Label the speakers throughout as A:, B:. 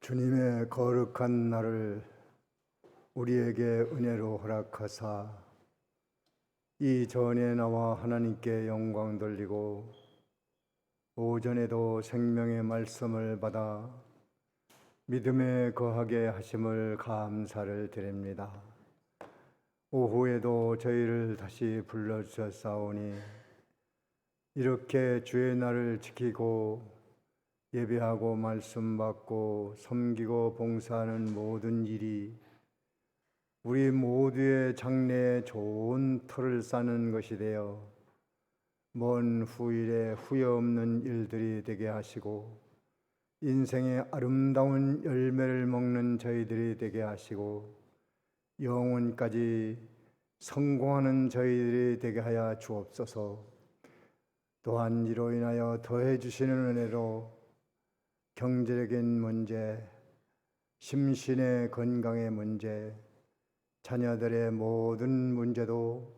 A: 주님의 거룩한 날을 우리에게 은혜로 허락하사 이 전에 나와 하나님께 영광 돌리고 오전에도 생명의 말씀을 받아 믿음에 거하게 하심을 감사를 드립니다. 오후에도 저희를 다시 불러주셨사오니 이렇게 주의 날을 지키고 예배하고 말씀 받고 섬기고 봉사하는 모든 일이 우리 모두의 장래에 좋은 터를 쌓는 것이 되어 먼 후일에 후회 없는 일들이 되게 하시고 인생의 아름다운 열매를 먹는 저희들이 되게 하시고 영혼까지 성공하는 저희들이 되게 하여 주옵소서. 또한 이로 인하여 더해 주시는 은혜로 경제적인 문제, 심신의 건강의 문제, 자녀들의 모든 문제도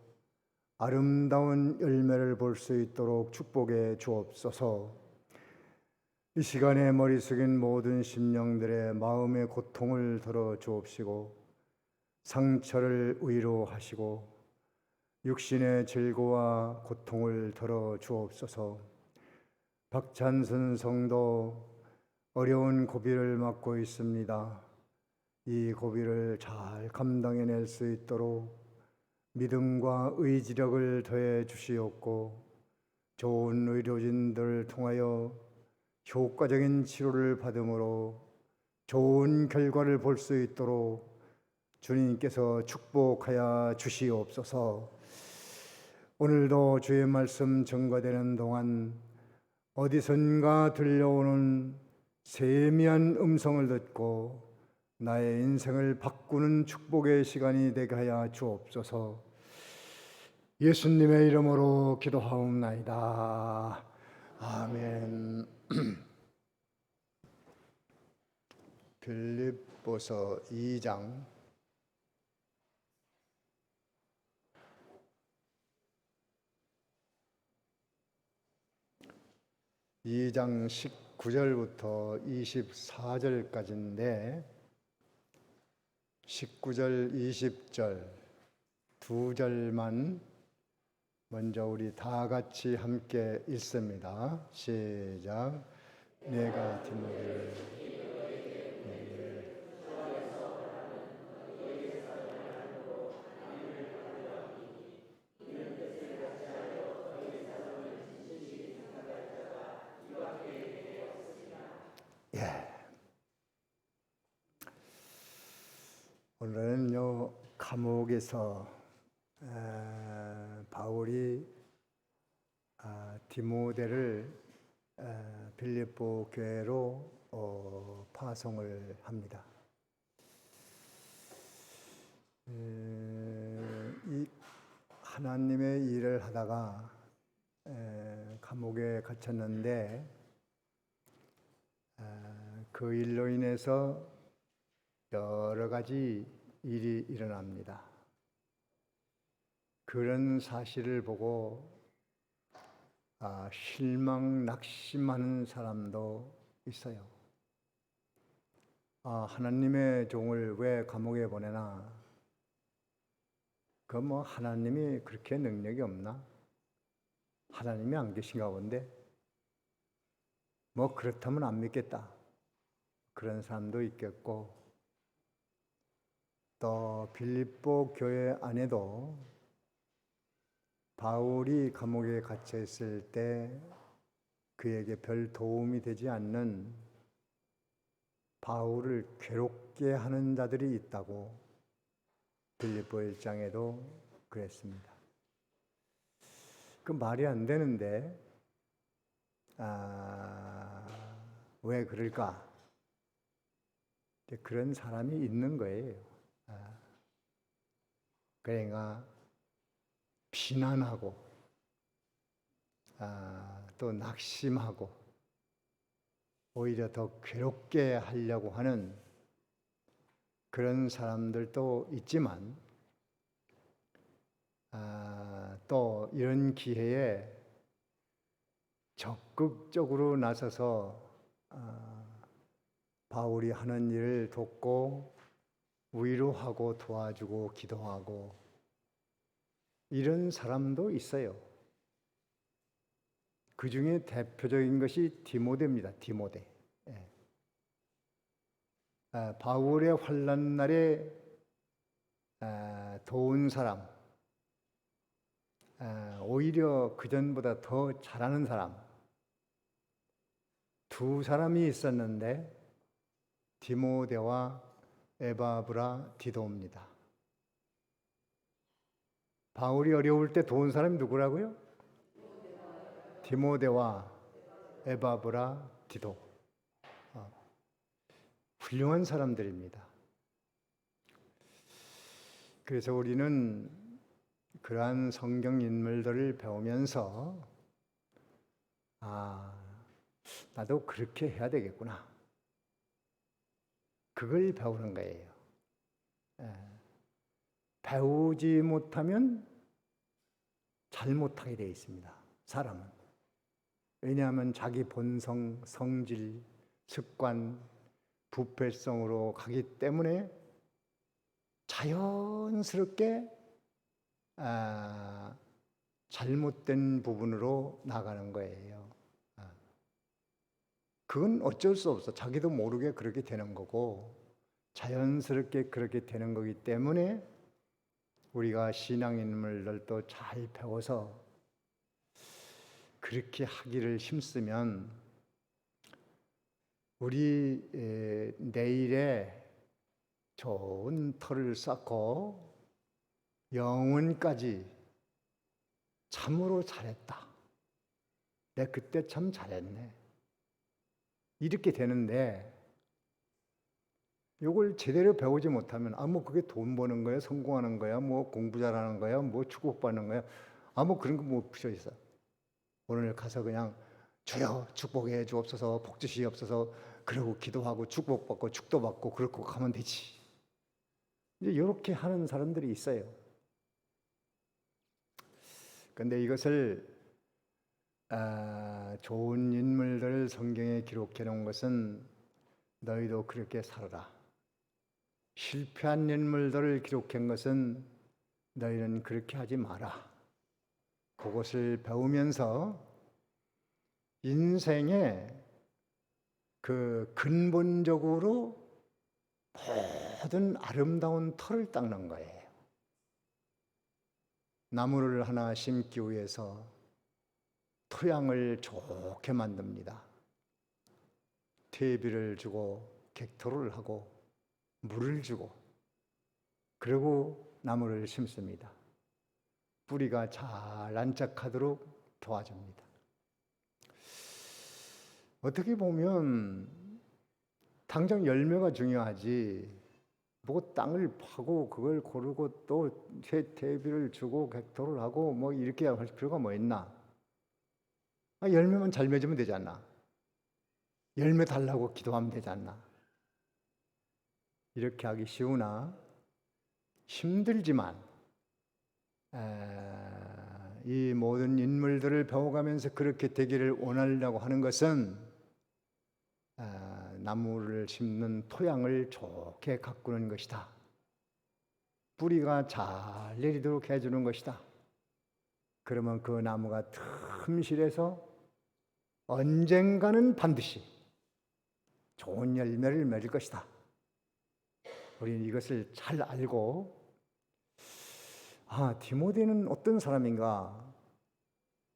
A: 아름다운 열매를 볼 수 있도록 축복해 주옵소서. 이 시간에 머리 숙인 모든 심령들의 마음의 고통을 덜어 주옵시고 상처를 위로하시고 육신의 질고와 고통을 덜어 주옵소서. 박찬선 성도 어려운 고비를 맞고 있습니다. 이 고비를 잘 감당해낼 수 있도록 믿음과 의지력을 더해 주시옵고 좋은 의료진들을 통하여 효과적인 치료를 받음으로 좋은 결과를 볼 수 있도록 주님께서 축복하여 주시옵소서. 오늘도 주의 말씀 전가되는 동안 어디선가 들려오는 세미한 음성을 듣고 나의 인생을 바꾸는 축복의 시간이 되게 하여 주옵소서. 예수님의 이름으로 기도하옵나이다. 아멘. 빌립보서 2장 19절부터 24절까지인데 19절, 20절 두 절만 먼저 우리 다 같이 함께 읽습니다. 시작. 내가 디모데를 오늘은요 감옥에서 바울이 디모데를 빌립보 교회로 파송을 합니다. 이 하나님의 일을 하다가 감옥에 갇혔는데 그 일로 인해서 여러 가지 일이 일어납니다. 그런 사실을 보고 실망, 낙심하는 사람도 있어요. 하나님의 종을 왜 감옥에 보내나? 하나님이 그렇게 능력이 없나? 하나님이 안 계신가 본데? 그렇다면 안 믿겠다. 그런 사람도 있겠고, 또 빌립보 교회 안에도 바울이 감옥에 갇혀 있을 때 그에게 별 도움이 되지 않는 바울을 괴롭게 하는 자들이 있다고 빌립보 1장에도 그랬습니다. 그 말이 안 되는데 왜 그럴까? 그런 사람이 있는 거예요. 그러니까 비난하고 또 낙심하고 오히려 더 괴롭게 하려고 하는 그런 사람들도 있지만 또 이런 기회에 적극적으로 나서서 바울이 하는 일을 돕고 위로하고 도와주고 기도하고 이런 사람도 있어요. 그 중에 대표적인 것이 디모데입니다. 디모데. 바울의 환난 날에 도운 사람, 오히려 그전보다 더 잘하는 사람, 두 사람이 있었는데 디모데와 에바브라 디도입니다. 바울이 어려울 때 도운 사람이 누구라고요? 디모데와 에바브라 디도. 훌륭한 사람들입니다. 그래서 우리는 그러한 성경 인물들을 배우면서 나도 그렇게 해야 되겠구나. 그걸 배우는 거예요. 배우지 못하면 잘못하게 되어 있습니다. 사람은. 왜냐하면 자기 본성, 성질, 습관, 부패성으로 가기 때문에 자연스럽게 잘못된 부분으로 나가는 거예요. 그건 어쩔 수 없어. 자기도 모르게 그렇게 되는 거고 자연스럽게 그렇게 되는 거기 때문에 우리가 신앙인물들도 잘 배워서 그렇게 하기를 힘쓰면 우리 내일에 좋은 터를 쌓고 영혼까지 참으로 잘했다. 내가 그때 참 잘했네. 이렇게 되는데 이걸 제대로 배우지 못하면 뭐 그게 돈 버는 거야, 성공하는 거야, 뭐 공부 잘하는 거야, 뭐 축복받는 거야, 뭐 그런 거 못 붙여 있어. 오늘 가서 그냥 주여 축복해 주옵소서, 복 주시옵소서 그러고 기도하고 축복받고 축도 받고 그렇고 가면 되지. 이제 이렇게 하는 사람들이 있어요. 그런데 이것을 좋은 인물들을 성경에 기록해 놓은 것은 너희도 그렇게 살아라. 실패한 인물들을 기록한 것은 너희는 그렇게 하지 마라. 그것을 배우면서 인생에 그 근본적으로 모든 아름다운 터를 닦는 거예요. 나무를 하나 심기 위해서 토양을 좋게 만듭니다. 퇴비를 주고 객토를 하고 물을 주고 그리고 나무를 심습니다. 뿌리가 잘 안착하도록 도와줍니다. 어떻게 보면 당장 열매가 중요하지 뭐 땅을 파고 그걸 고르고 또 퇴비를 주고 객토를 하고 뭐 이렇게 할 필요가 뭐 있나? 열매만 잘 맺으면 되지 않나? 열매 달라고 기도하면 되지 않나? 이렇게 하기 쉬우나 힘들지만 이 모든 인물들을 배워가면서 그렇게 되기를 원하려고 하는 것은 나무를 심는 토양을 좋게 가꾸는 것이다. 뿌리가 잘 내리도록 해주는 것이다. 그러면 그 나무가 틈실에서 언젠가는 반드시 좋은 열매를 맺을 것이다. 우리는 이것을 잘 알고 디모데는 어떤 사람인가?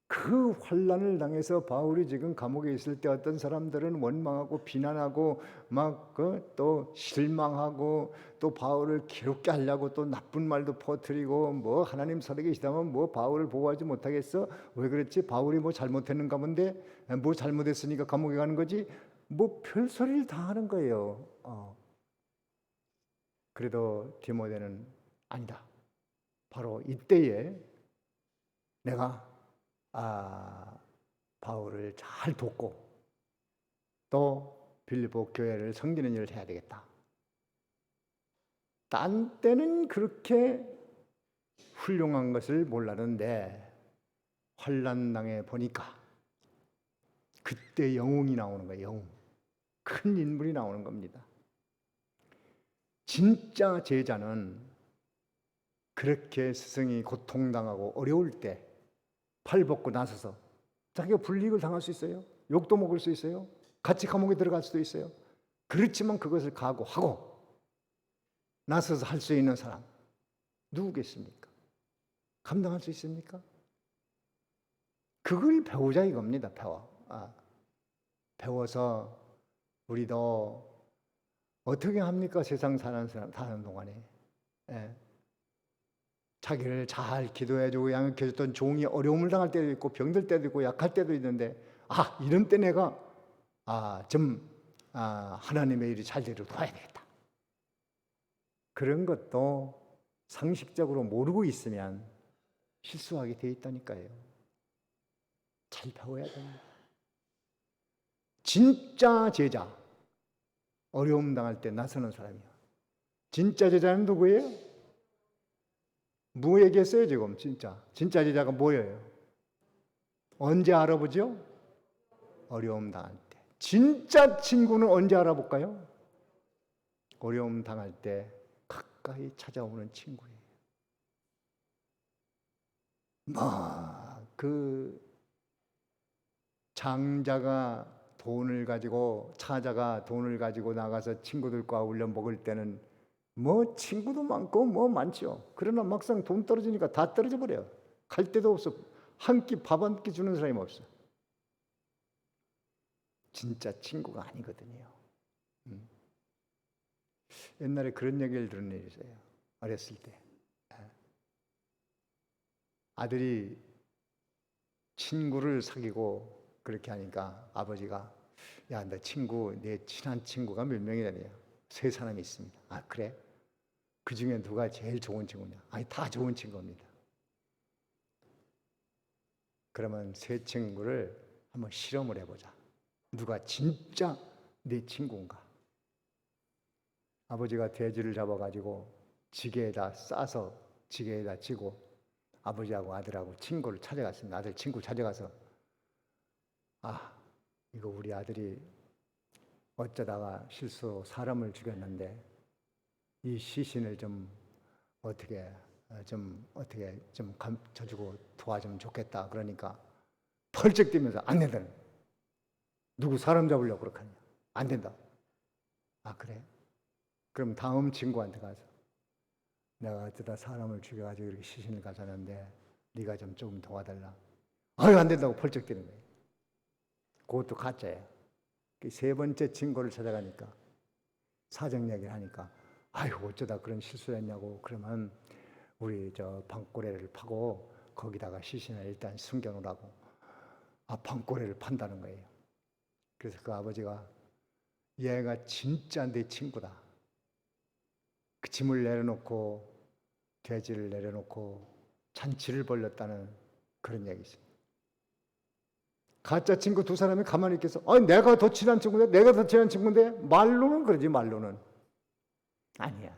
A: 그 환난을 당해서 바울이 지금 감옥에 있을 때 어떤 사람들은 원망하고 비난하고 막 또 실망하고 또 바울을 괴롭게 하려고 또 나쁜 말도 퍼뜨리고 뭐 하나님 살아계시다면 뭐 바울을 보호하지 못하겠어? 왜 그랬지? 바울이 뭐 잘못했는가 본데 뭐 잘못했으니까 감옥에 가는 거지? 뭐 별소리를 다 하는 거예요. 그래도 디모데는 아니다. 바로 이때에 내가 바울을 잘 돕고 또 빌립보 교회를 섬기는 일을 해야 되겠다. 딴 때는 그렇게 훌륭한 것을 몰랐는데 환난 당해 보니까 그때 영웅이 나오는 거예요. 영웅. 큰 인물이 나오는 겁니다. 진짜 제자는 그렇게 스승이 고통당하고 어려울 때 팔 벗고 나서서 자기가 불이익을 당할 수 있어요. 욕도 먹을 수 있어요. 같이 감옥에 들어갈 수도 있어요. 그렇지만 그것을 각오하고 나서서 할 수 있는 사람 누구겠습니까? 감당할 수 있습니까? 그걸 배우자 이겁니다. 배워서 우리도 어떻게 합니까? 세상 사는 동안에 자기를 잘 기도해주고 양육해줬던 종이 어려움을 당할 때도 있고 병들 때도 있고 약할 때도 있는데 이런 때 내가 하나님의 일이 잘 되도록 도와야 되겠다. 그런 것도 상식적으로 모르고 있으면 실수하게 돼 있다니까요. 잘 배워야 됩니다. 진짜 제자, 어려움 당할 때 나서는 사람이요. 진짜 제자는 누구예요? 뭐 얘기했어요 지금? 진짜 제자가 뭐예요? 언제 알아보죠? 어려움 당할 때. 진짜 친구는 언제 알아볼까요? 어려움 당할 때 가까이 찾아오는 친구예요. 그 장자가 돈을 가지고 차자가 돈을 가지고 나가서 친구들과 어울려 먹을 때는 친구도 많고 많죠. 그러나 막상 돈 떨어지니까 다 떨어져 버려요. 갈 데도 없어. 한 끼 밥 한 끼 주는 사람이 없어. 진짜 친구가 아니거든요. 옛날에 그런 얘기를 들은 일이 있어요. 어렸을 때 아들이 친구를 사귀고 그렇게 하니까 아버지가 내 친한 친구가 몇 명이라네요. 3사람이 있습니다. 그래? 그 중에 누가 제일 좋은 친구냐? 다 좋은 친구입니다. 그러면 3 친구를 한번 실험을 해보자. 누가 진짜 내 친구인가? 아버지가 돼지를 잡아가지고 지게에다 싸서 지게에다 지고 아버지하고 아들하고 친구를 찾아갔습니다. 아들 친구 찾아가서 이거 우리 아들이 어쩌다가 실수로 사람을 죽였는데 이 시신을 좀 어떻게 감춰주고 도와주면 좋겠다. 그러니까 펄쩍 뛰면서 안 된다. 누구 사람 잡으려고 그렇게 하냐? 안 된다. 그래? 그럼 다음 친구한테 가서 내가 어쩌다 사람을 죽여가지고 이렇게 시신을 가져왔는데 네가 좀 조금 도와달라. 안 된다고 펄쩍 뛰는 거예요. 그것도 가짜예요. 3번째 친구를 찾아가니까 사정 얘기를 하니까 어쩌다 그런 실수를 했냐고. 그러면 우리 방꼬레를 파고 거기다가 시신을 일단 숨겨놓으라고. 방꼬레를 판다는 거예요. 그래서 그 아버지가 얘가 진짜 내 친구다. 그 짐을 내려놓고 돼지를 내려놓고 잔치를 벌였다는 그런 얘기죠. 가짜 친구 2사람이 가만히 있겠어? 내가 더 친한 친구인데, 내가 더 친한 친구인데 말로는 그러지. 말로는 아니야.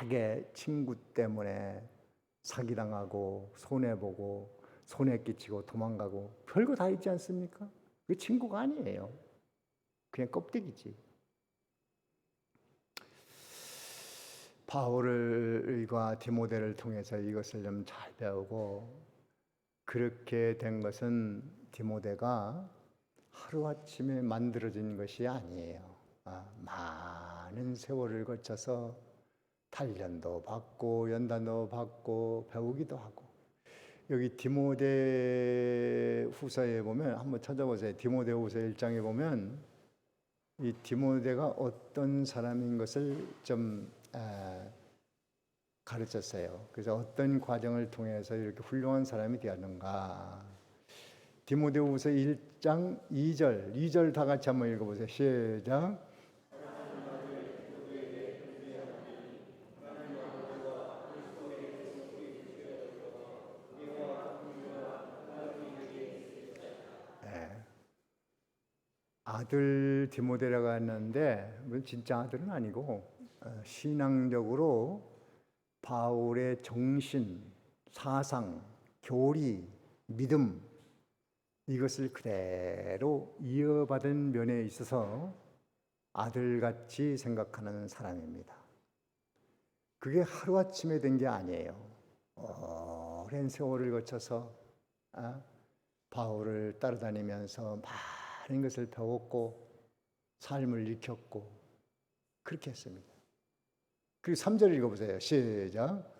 A: 되게 친구 때문에 사기당하고 손해보고 손해 끼치고 도망가고 별거 다 있지 않습니까? 그게 친구가 아니에요. 그냥 껍데기지. 바울과 디모데를 통해서 이것을 좀 잘 배우고, 그렇게 된 것은 디모데가 하루아침에 만들어진 것이 아니에요. 많은 세월을 거쳐서 단련도 받고 연단도 받고 배우기도 하고. 여기 디모데 후서에 보면 한번 찾아보세요. 디모데 후서 1장에 보면 이 디모데가 어떤 사람인 것을 좀 가르쳤어요. 그래서 어떤 과정을 통해서 이렇게 훌륭한 사람이 되었는가. 디모데후서 1장 2절 다 같이 한번 읽어보세요. 시작. 아들 디모데라고 했는데 진짜 아들은 아니고 신앙적으로 바울의 정신, 사상, 교리, 믿음 이것을 그대로 이어받은 면에 있어서 아들같이 생각하는 사람입니다. 그게 하루아침에 된 게 아니에요. 오랜 세월을 거쳐서 바울을 따라다니면서 많은 것을 배웠고 삶을 익혔고 그렇게 했습니다. 그리고 3절 읽어보세요. 시작.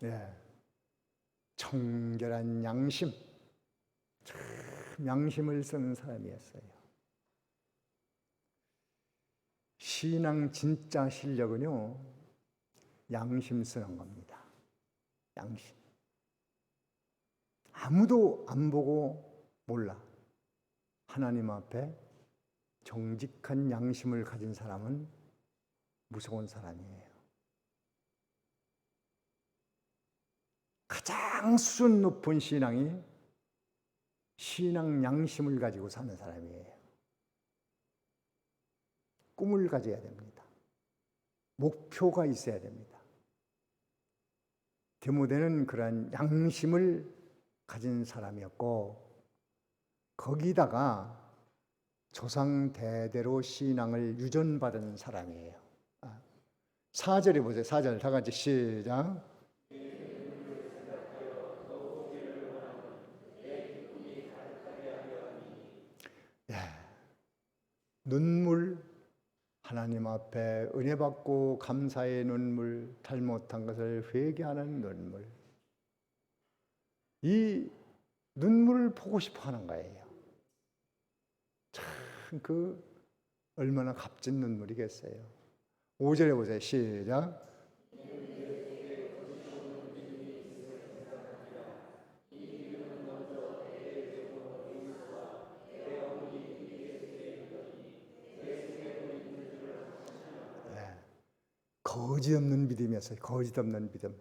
A: 네. 청결한 양심, 참 양심을 쓰는 사람이었어요. 신앙 진짜 실력은요, 양심 쓰는 겁니다. 양심. 아무도 안 보고 몰라. 하나님 앞에 정직한 양심을 가진 사람은 무서운 사람이에요. 가장 수준 높은 신앙이 신앙 양심을 가지고 사는 사람이에요. 꿈을 가져야 됩니다. 목표가 있어야 됩니다. 디모데는 그러한 양심을 가진 사람이었고 거기다가 조상 대대로 신앙을 유전받은 사람이에요. 4절에 보세요. 4절 다 같이 시작. 눈물, 하나님 앞에 은혜 받고 감사의 눈물, 잘못한 것을 회개하는 눈물. 이 눈물을 보고 싶어 하는 거예요. 참 얼마나 값진 눈물이겠어요. 5절에 보세요. 시작. 거짓 없는 믿음이었어요. 거짓 없는 믿음.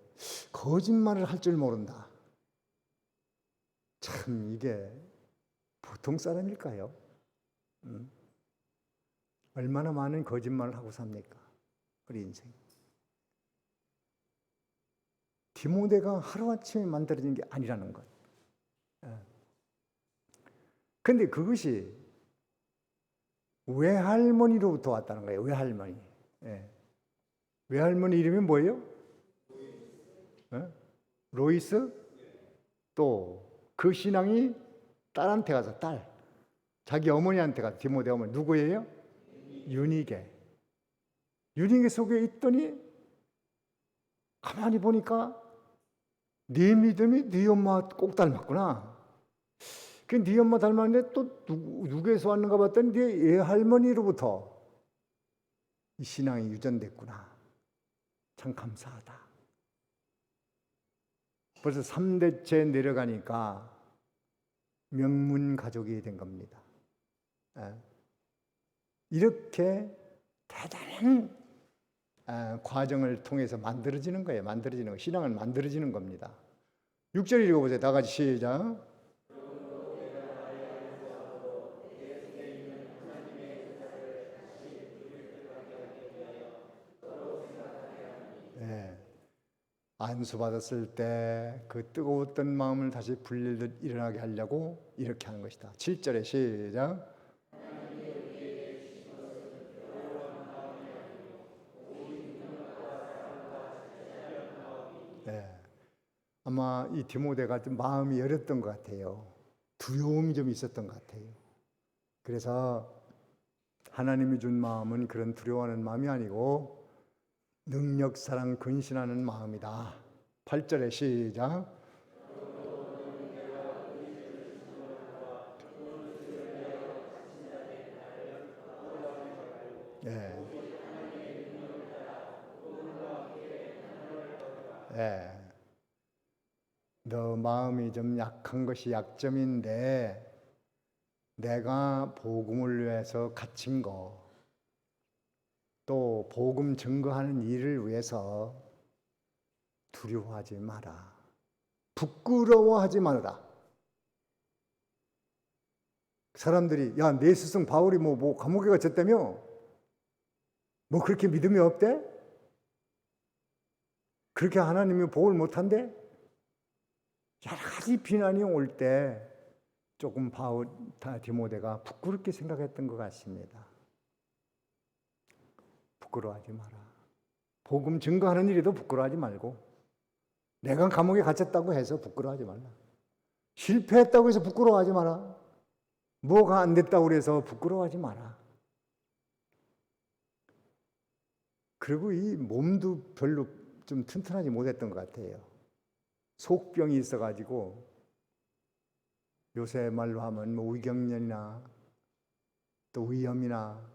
A: 거짓말을 할 줄 모른다. 참 이게 보통 사람일까요? 얼마나 많은 거짓말을 하고 삽니까? 우리 인생. 디모데가 하루아침에 만들어진 게 아니라는 것. 근데 그것이 외할머니로부터 왔다는 거예요. 외할머니. 외할머니 이름이 뭐예요? 로이스? 또 그 신앙이 딸한테 가서 자기 어머니한테 가서 디모데 어머니 누구예요? 유니게. 유니게 속에 있더니 가만히 보니까 네 믿음이 네 엄마 꼭 닮았구나. 네 엄마 닮았는데 또 누구에서 왔는가 봤더니 네 외할머니로부터 이 신앙이 유전됐구나. 참 감사하다. 벌써 3대째 내려가니까 명문 가족이 된 겁니다. 이렇게 대단한 과정을 통해서 만들어지는 거예요. 만들어지는 거. 신앙은 만들어지는 겁니다. 6절 읽어보세요. 다 같이 시작. 안수받았을 때 그 뜨거웠던 마음을 다시 불릴듯 일어나게 하려고 이렇게 하는 것이다. 7절에 시작. 아마 이 디모데가 좀 마음이 열렸던 것 같아요. 두려움이 좀 있었던 것 같아요. 그래서 하나님이 준 마음은 그런 두려워하는 마음이 아니고 능력, 사랑, 근신하는 마음이다. 8절에 시작. 너 마음이 좀 약한 것이 약점인데 내가 복음을 위해서 갇힌 거, 또 복음 증거하는 일을 위해서 두려워하지 마라. 부끄러워하지 말아라. 사람들이 야, 내 스승 바울이 뭐 감옥에 갇혔다며? 뭐 그렇게 믿음이 없대? 그렇게 하나님이 복을 못한대? 여러 가지 비난이 올 때 조금 디모데가 부끄럽게 생각했던 것 같습니다. 부끄러워하지 마라. 복음 증거하는 일에도 부끄러워하지 말고, 내가 감옥에 갇혔다고 해서 부끄러워하지 말라. 실패했다고 해서 부끄러워하지 마라. 뭐가 안 됐다고 해서 부끄러워하지 마라. 그리고 이 몸도 별로 좀 튼튼하지 못했던 것 같아요. 속병이 있어가지고, 요새 말로 하면 뭐 위경련이나 또 위염이나,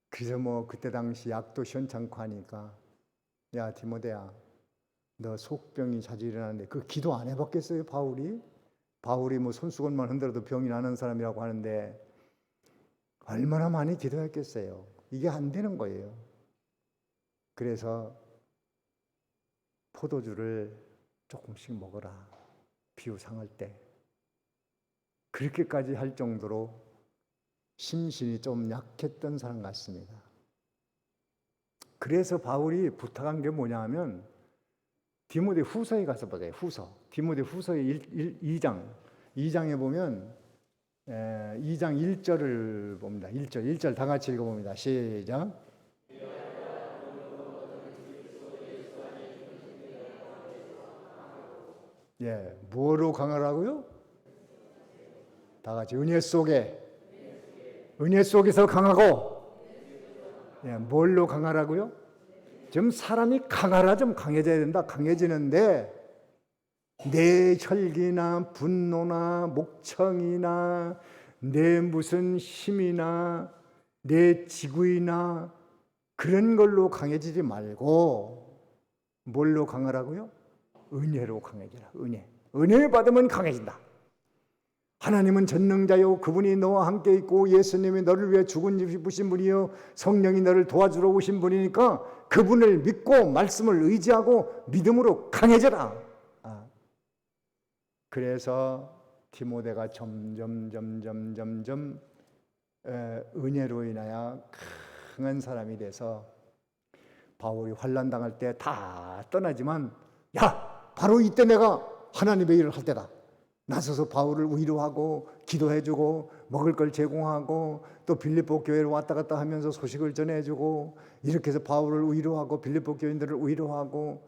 A: 그래서 뭐 그때 당시 약도 시원찮고 하니까, 야 디모데야, 너 속병이 자주 일어나는데 그 기도 안 해봤겠어요? 바울이 뭐 손수건만 흔들어도 병이 나는 사람이라고 하는데 얼마나 많이 기도했겠어요? 이게 안 되는 거예요. 그래서 포도주를 조금씩 먹어라, 비유 상할 때. 그렇게까지 할 정도로 심신이 좀 약했던 사람 같습니다. 그래서 바울이 부탁한 게 뭐냐 하면, 디모데 후서에 가서 보세요. 디모데 후서의 2장에 보면 2장 1절을 봅니다. 1절 다 같이 읽어봅니다. 시작. 예, 뭐로 강하라고요? 다 같이 은혜 속에서 강하고, 예, 뭘로 강하라고요? 좀 사람이 강하라, 좀 강해져야 된다. 강해지는데 내 혈기나 분노나 목청이나 내 무슨 힘이나 내 지구이나 그런 걸로 강해지지 말고 뭘로 강하라고요? 은혜로 강해지라. 은혜 받으면 강해진다. 하나님은 전능자요, 그분이 너와 함께 있고 예수님이 너를 위해 죽으신 분이요 성령이 너를 도와주러 오신 분이니까 그분을 믿고 말씀을 의지하고 믿음으로 강해져라. 그래서 디모데가 점점 은혜로 인하여 강한 사람이 돼서, 바울이 환난 당할 때 다 떠나지만, 야, 바로 이때 내가 하나님의 일을 할 때다. 나서서 바울을 위로하고 기도해주고 먹을 걸 제공하고 또 빌립보 교회로 왔다 갔다 하면서 소식을 전해주고, 이렇게 해서 바울을 위로하고 빌립보 교인들을 위로하고,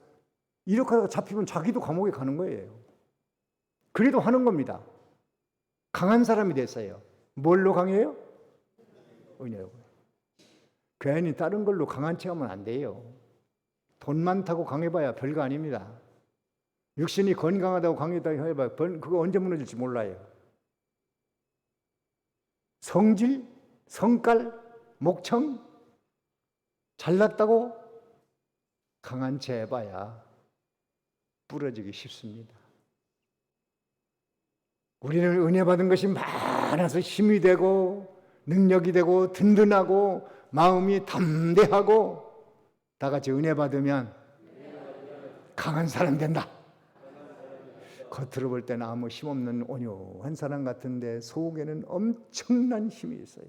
A: 이렇게 하다가 잡히면 자기도 감옥에 가는 거예요. 그래도 하는 겁니다. 강한 사람이 됐어요. 뭘로 강해요? 은혜로. 괜히 다른 걸로 강한 체하면 안 돼요. 돈 많다고 강해봐야 별거 아닙니다. 육신이 건강하다고 강했다고 해봐야 그거 언제 무너질지 몰라요. 성질, 성깔, 목청 잘났다고 강한 채 해봐야 부러지기 쉽습니다. 우리는 은혜 받은 것이 많아서 힘이 되고 능력이 되고 든든하고 마음이 담대하고, 다 같이 은혜 받으면 강한 사람 된다. 겉으로 볼 때는 아무 힘없는 온유한 사람 같은데 속에는 엄청난 힘이 있어요.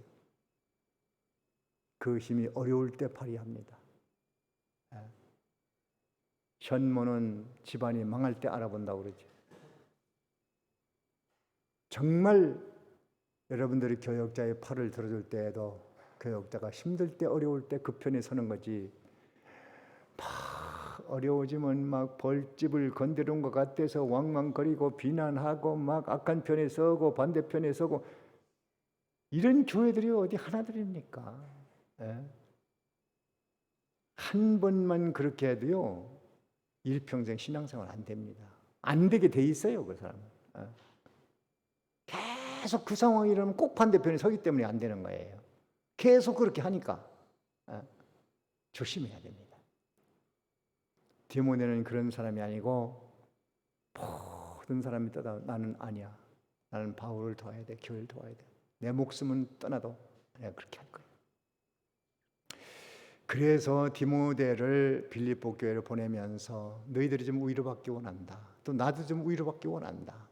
A: 그 힘이 어려울 때 발휘합니다. 현모는 집안이 망할 때 알아본다고 그러죠. 정말 여러분들이 교역자의 팔을 들어줄 때에도 교역자가 힘들 때 어려울 때 그 편에 서는 거지, 막 어려워지면 막 벌집을 건드린 것 같아서 왕왕거리고 비난하고 막 악한 편에 서고 반대편에 서고, 이런 교회들이 어디 하나들입니까? 한 번만 그렇게 해도요 일평생 신앙생활 안 됩니다. 안 되게 돼 있어요, 그 사람은. 계속 그 상황이 이러면 꼭 반대편에 서기 때문에 안 되는 거예요. 계속 그렇게 하니까 조심해야 됩니다. 디모데는 그런 사람이 아니고, 모든 사람이 떠나 나는 아니야. 나는 바울을 도와야 돼. 교회를 도와야 돼. 내 목숨은 떠나도 내가 그렇게 할 거야. 그래서 디모데를 빌립보 교회로 보내면서 너희들이 좀 위로받기 원한다. 또 나도 좀 위로받기 원한다.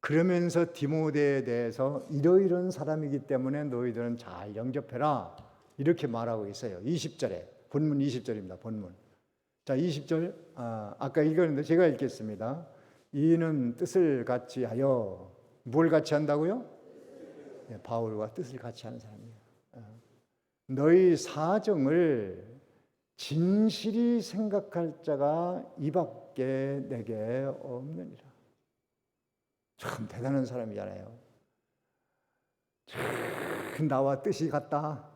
A: 그러면서 디모데에 대해서 이러이러한 사람이기 때문에 너희들은 잘 영접해라 이렇게 말하고 있어요. 20절에 본문 20절입니다. 본문. 자, 20절 아까 읽었는데 제가 읽겠습니다. 이는 뜻을 같이 하여 뭘 같이 한다고요? 네, 바울과 뜻을 같이 하는 사람이에요. 너희 사정을 진실이 생각할 자가 이밖에 내게 없느니라. 참 대단한 사람이잖아요. 참 나와 뜻이 같다.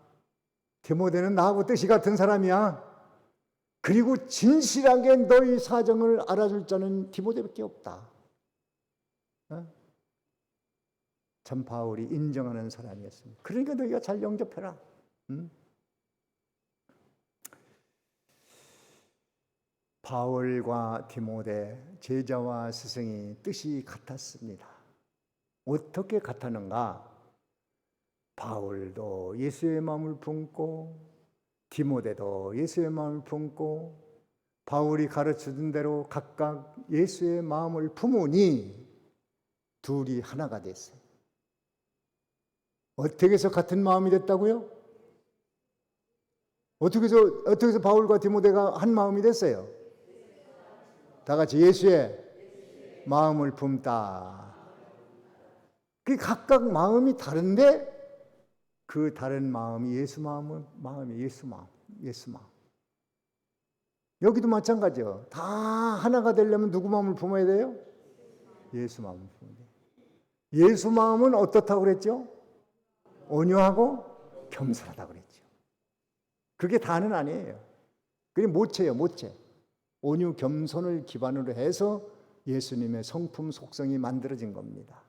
A: 디모데는 나하고 뜻이 같은 사람이야. 그리고 진실하게 너희 사정을 알아줄 자는 디모데밖에 없다. 참 바울이 인정하는 사람이었습니다. 그러니까 너희가 잘 영접해라. 바울과 디모데, 제자와 스승이 뜻이 같았습니다. 어떻게 같았는가? 바울도 예수의 마음을 품고 디모데도 예수의 마음을 품고 바울이 가르쳐준 대로 각각 예수의 마음을 품으니 둘이 하나가 됐어요. 어떻게 해서 같은 마음이 됐다고요? 어떻게 해서 바울과 디모데가 한 마음이 됐어요? 다 같이 예수의 마음을 품다. 그 각각 마음이 다른데 그 다른 마음이 예수 마음이 예수 마음. 여기도 마찬가지요. 다 하나가 되려면 누구 마음을 품어야 돼요? 예수 마음을 품어야 돼요. 예수 마음은 어떻다고 그랬죠? 온유하고 겸손하다고 그랬죠. 그게 다는 아니에요. 그게 모체예요, 모체. 온유 겸손을 기반으로 해서 예수님의 성품 속성이 만들어진 겁니다.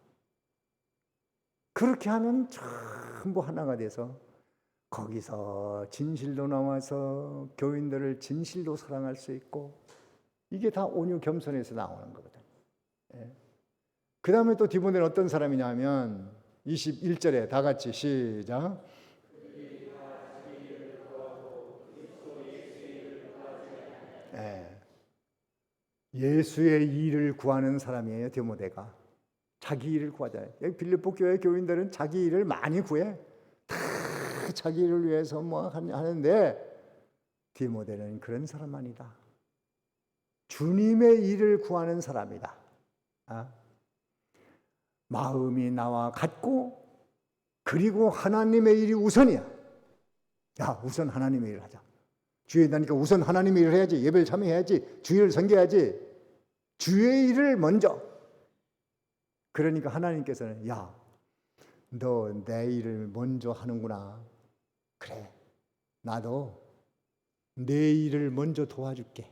A: 그렇게 하면 전부 하나가 돼서 거기서 진실로 나와서 교인들을 진실로 사랑할 수 있고 이게 다 온유 겸손에서 나오는 거거든요. 예. 그 다음에 또 디모데는 어떤 사람이냐면 21절에 다 같이 시작. 예. 예수의 일을 구하는 사람이에요. 디모데가 자기 일을 구하잖아요. 여기 빌립보 교회 교인들은 자기 일을 많이 구해. 다 자기 일을 위해서 뭐 하는데 디모데는 그런 사람 아니다. 주님의 일을 구하는 사람이다. 마음이 나와 같고 그리고 하나님의 일이 우선이야. 야, 우선 하나님의 일을 하자. 주에 있다니까 우선 하나님의 일을 해야지. 예배를 참여해야지. 주일을 섬겨야지. 주의 일을 먼저. 그러니까 하나님께서는 야, 너 내 일을 먼저 하는구나. 그래, 나도 내 일을 먼저 도와줄게.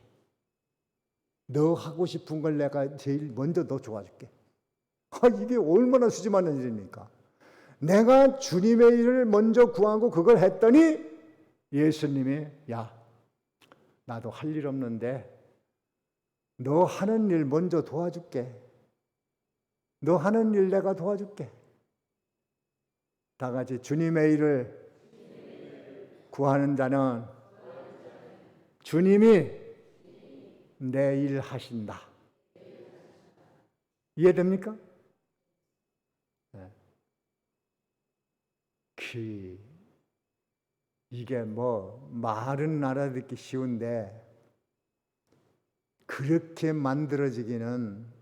A: 너 하고 싶은 걸 내가 제일 먼저 너 도와줄게. 이게 얼마나 수지 많은 일입니까? 내가 주님의 일을 먼저 구하고 그걸 했더니 예수님이 야, 나도 할 일 없는데 너 하는 일 먼저 도와줄게. 너 하는 일 내가 도와줄게. 다 같이 주님의 일을 구하는 자는 주님이 내 일 하신다. 이해됩니까? 네. 이게 뭐 말은 알아듣기 쉬운데 그렇게 만들어지기는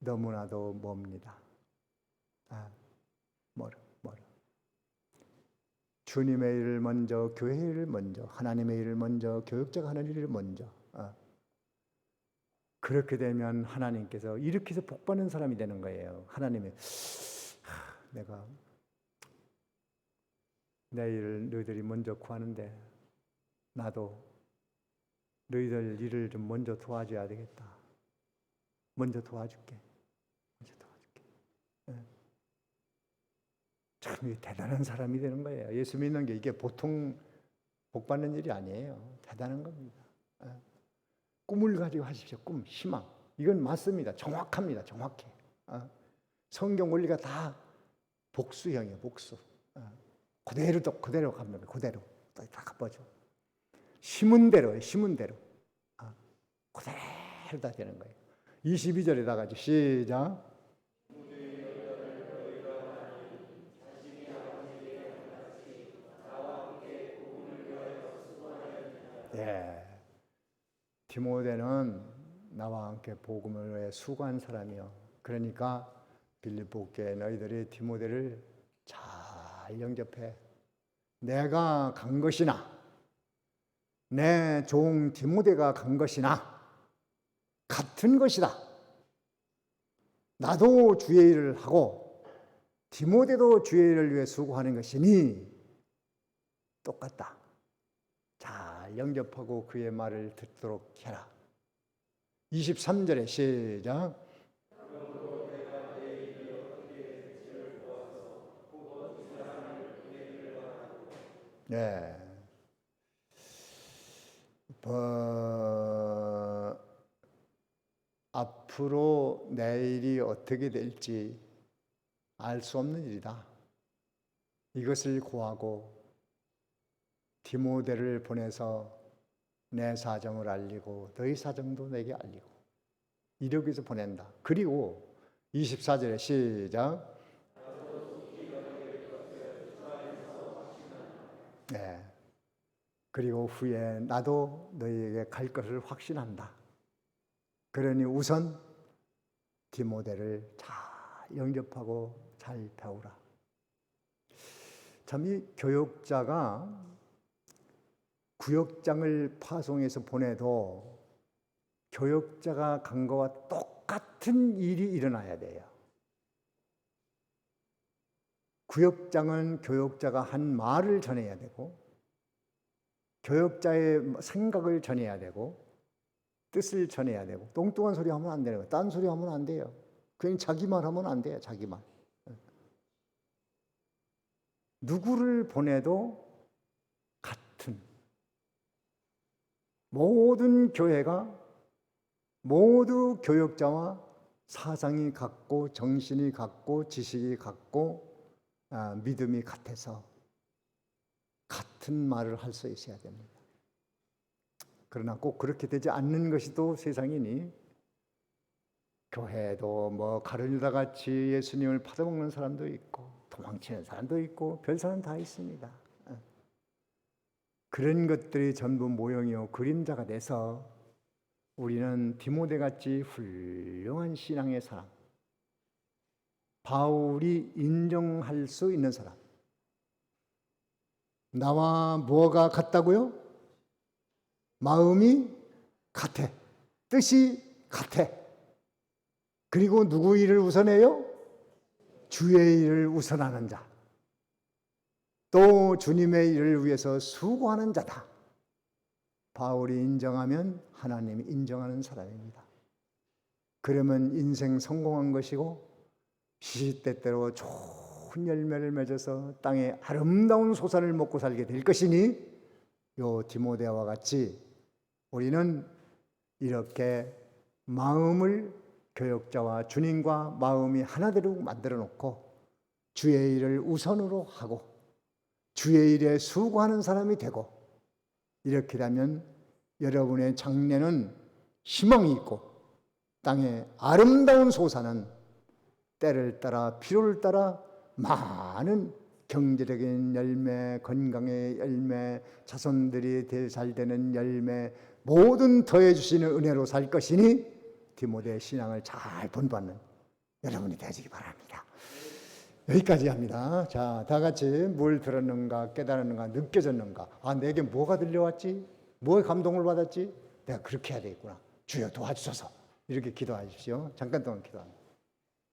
A: 너무나도 멉니다. 멀어. 주님의 일을 먼저, 교회의 일을 먼저, 하나님의 일을 먼저, 교육자가 하는 일을 먼저. 그렇게 되면 하나님께서 이렇게 해서 복받는 사람이 되는 거예요. 하나님이 내가 내 일을 너희들이 먼저 구하는데 나도 너희들 일을 좀 먼저 도와줘야 되겠다. 먼저 도와줄게. 참 대단한 사람이 되는 거예요. 예수 믿는 게 이게 보통 복받는 일이 아니에요. 대단한 겁니다. 꿈을 가지고 하십시오. 꿈, 희망. 이건 맞습니다. 정확합니다. 정확해. 성경 원리가 다 복수형이에요. 복수. 그대로 갑니다. 그대로 다 갚아줘. 심은 대로예요. 심은 대로. 그대로 다 되는 거예요. 22절에다가 시작. 예. 디모데는 나와 함께 복음을 위해 수고한 사람이요. 그러니까 빌립보께 너희들이 디모데를 잘 영접해. 내가 간 것이나 내 종 디모데가 간 것이나 같은 것이다. 나도 주의 일을 하고 디모데도 주의 일을 위해 수고하는 것이니 똑같다. 잘 영접하고 그의 말을 듣도록 해라. 23절에 시작. 네. 앞으로 내일이 어떻게 될지 알 수 없는 일이다. 이것을 고하고 디모데를 보내서 내 사정을 알리고 너희 사정도 내게 알리고 이러기 위해서 보낸다. 그리고 24절에 시작. 네. 그리고 후에 나도 너희에게 갈 것을 확신한다. 그러니 우선 디모데를 잘 영접하고 잘 배우라. 참 이 교역자가 구역장을 파송해서 보내도 교역자가 간 거와 똑같은 일이 일어나야 돼요. 구역장은 교역자가 한 말을 전해야 되고 교역자의 생각을 전해야 되고 뜻을 전해야 되고 똥뚱한 소리 하면 안 되는 거예요. 딴 소리 하면 안 돼요. 그냥 자기만 하면 안 돼요. 자기만. 누구를 보내도 같은 모든 교회가 모두 교역자와 사상이 같고 정신이 같고 지식이 같고 믿음이 같아서 같은 말을 할 수 있어야 됩니다. 그러나 꼭 그렇게 되지 않는 것이 또 세상이니 교회도 뭐 가룟유다 같이 예수님을 받아먹는 사람도 있고 도망치는 사람도 있고 별 사람 다 있습니다. 그런 것들이 전부 모형이요 그림자가 돼서 우리는 디모데같이 훌륭한 신앙의 사람, 바울이 인정할 수 있는 사람, 나와 뭐가 같다고요? 마음이 같아, 뜻이 같아. 그리고 누구 일을 우선해요? 주의 일을 우선하는 자, 또 주님의 일을 위해서 수고하는 자다. 바울이 인정하면 하나님이 인정하는 사람입니다. 그러면 인생 성공한 것이고 시시때때로 좋은 열매를 맺어서 땅에 아름다운 소산을 먹고 살게 될 것이니 요 디모데와 같이 우리는 이렇게 마음을 교역자와 주님과 마음이 하나대로 만들어 놓고 주의 일을 우선으로 하고 주의 일에 수고하는 사람이 되고 이렇게 되면 여러분의 장래는 희망이 있고 땅에 아름다운 소산은 때를 따라 필요를 따라 많은 경제적인 열매, 건강의 열매, 자손들이 잘 되는 열매 모든 더해 주시는 은혜로 살 것이니 디모데의 신앙을 잘 본받는 여러분이 되시기 바랍니다. 여기까지 합니다. 자, 다 같이 뭘 들었는가, 깨달았는가, 느껴졌는가? 아, 내게 뭐가 들려왔지? 뭐에 감동을 받았지? 내가 그렇게 해야 되겠구나. 주여 도와주소서. 이렇게 기도하십시오. 잠깐 동안 기도합니다.